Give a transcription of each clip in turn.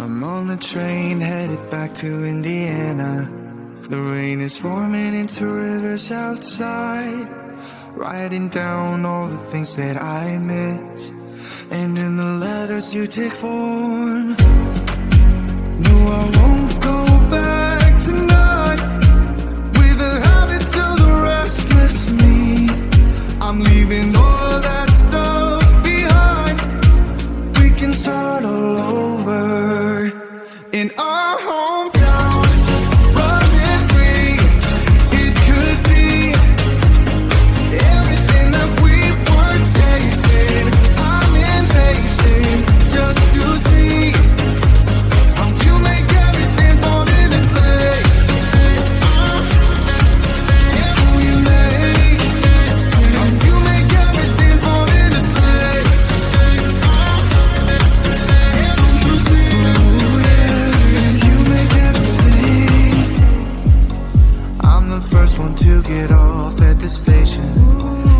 I'm on the train headed back to Indiana. The rain is forming into rivers outside, writing down all the things that I miss, and in the letters you take form. No, I won't go back tonight with the habits of the restless me. I'm leaving all that stuff behind. We can start all over in our hometown. Running free, it could be everything that we were chasing. I'm impatient just to see how you make everything fall into place. How you make everything fall into place. You see, you make everything. I'm the first one to get off at the station.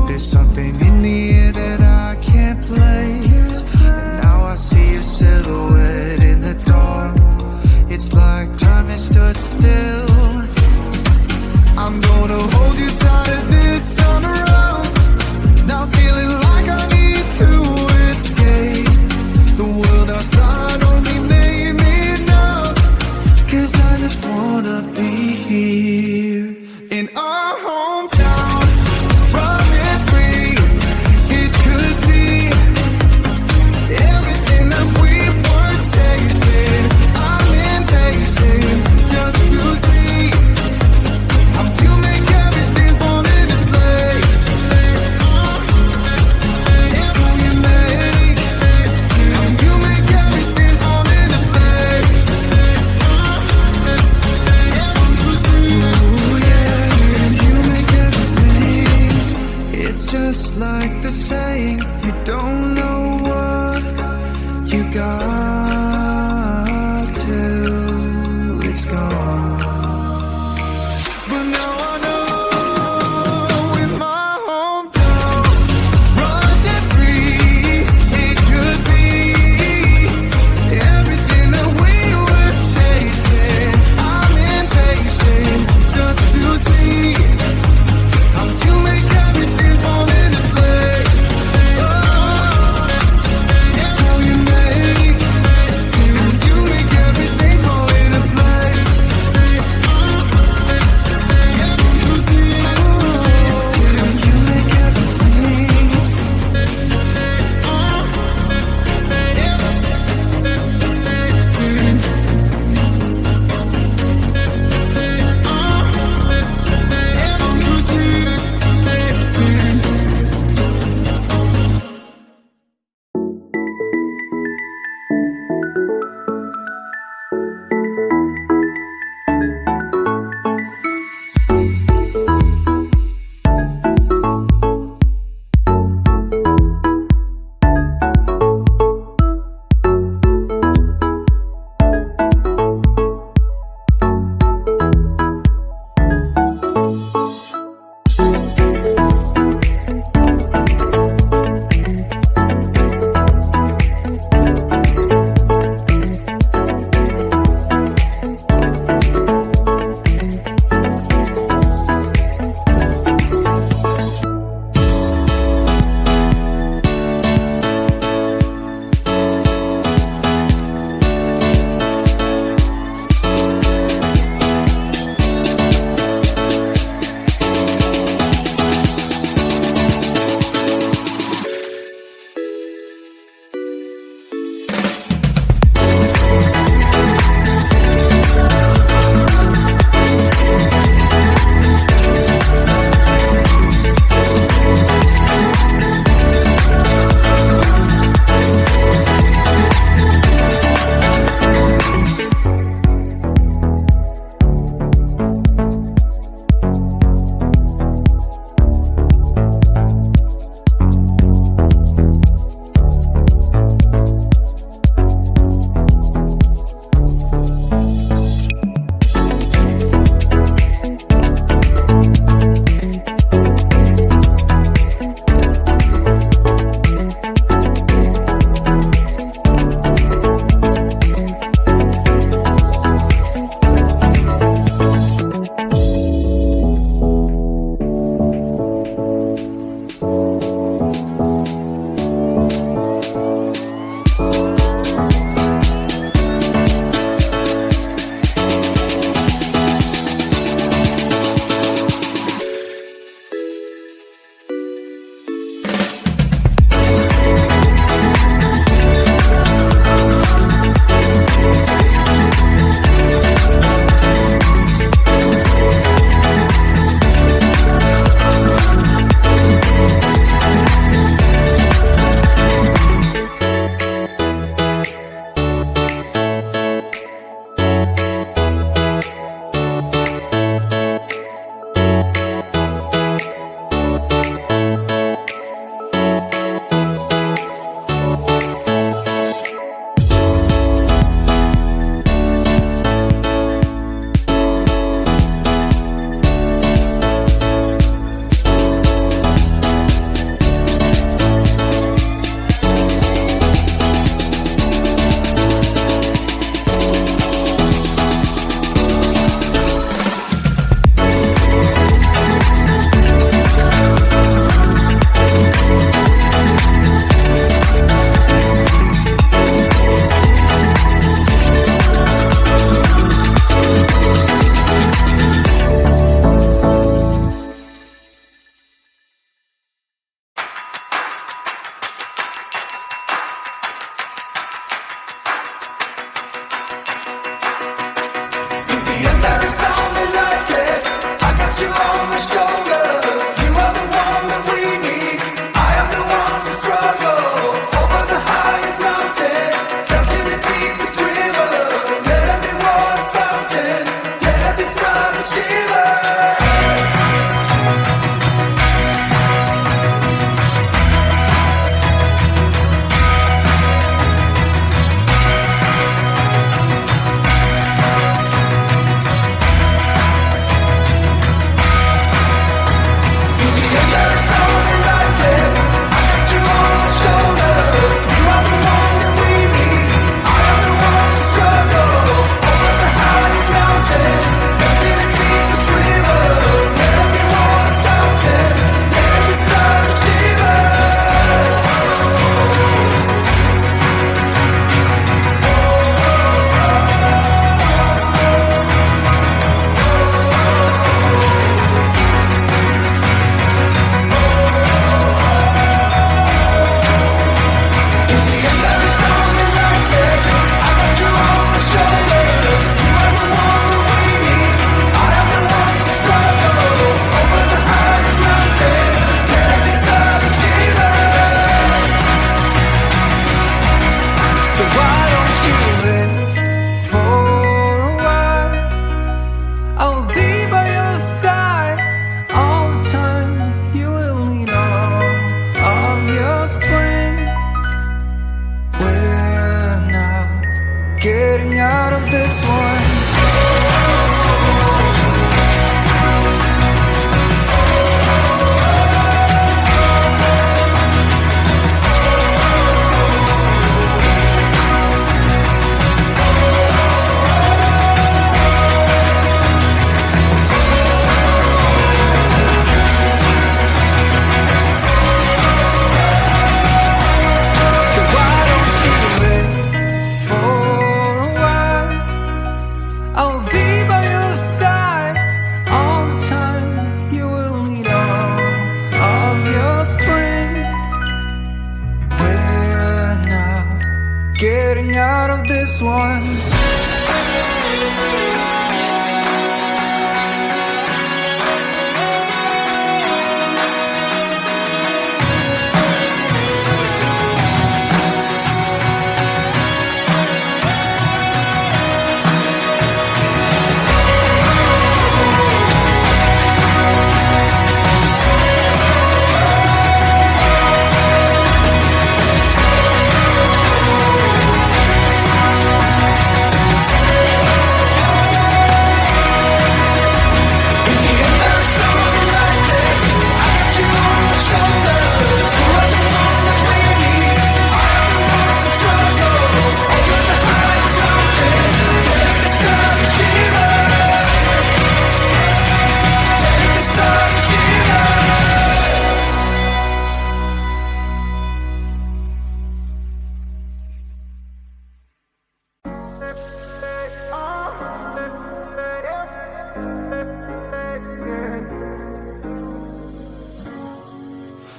There's something in the air that I can't place, and now I see a silhouette in the dark. It's like time has stood still. I'm gonna hold you tighter this time around. Now feeling like I need to escape. The world outside only made me numb, 'cause I just wanna be here in our hometown. Running free, it could be everything that we were chasing. I'm impatient just to see how you make everything fall into place. How you make everything fall into place. Ooh, yeah, you make everything. It's just like the saying, you don't know what you got till it's gone. But now I know in my hometown, running free, it could be everything that we were chasing. I'm impatient just to see how you make everything fall into place. How you make So why don't you rest for a while? I'll be by your side all the time. You will need all of your strength. We're not getting out of this one. Getting out of this one.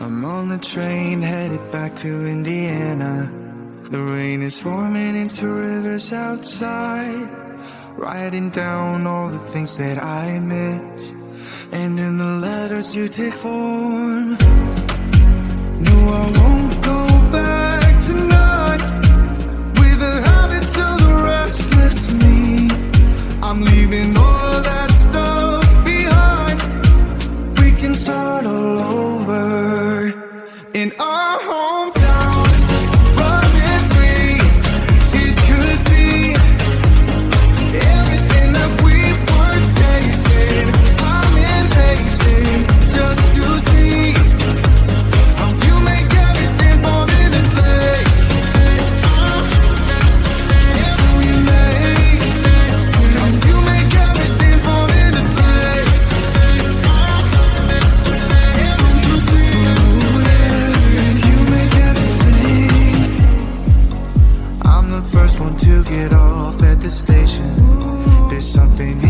I'm on the train headed back to Indiana. The rain is forming into rivers outside, writing down all the things that I miss, and in the letters you take form. No, I won't go back tonight with the habits of the restless me. I'm leaving all that stuff behind. We can start all over in our hometown, running free. It could be everything that we were chasing. I'm impatient just to see how you make everything fall into place. You make everything fall into place. I'm the first one to get off at the station. There's something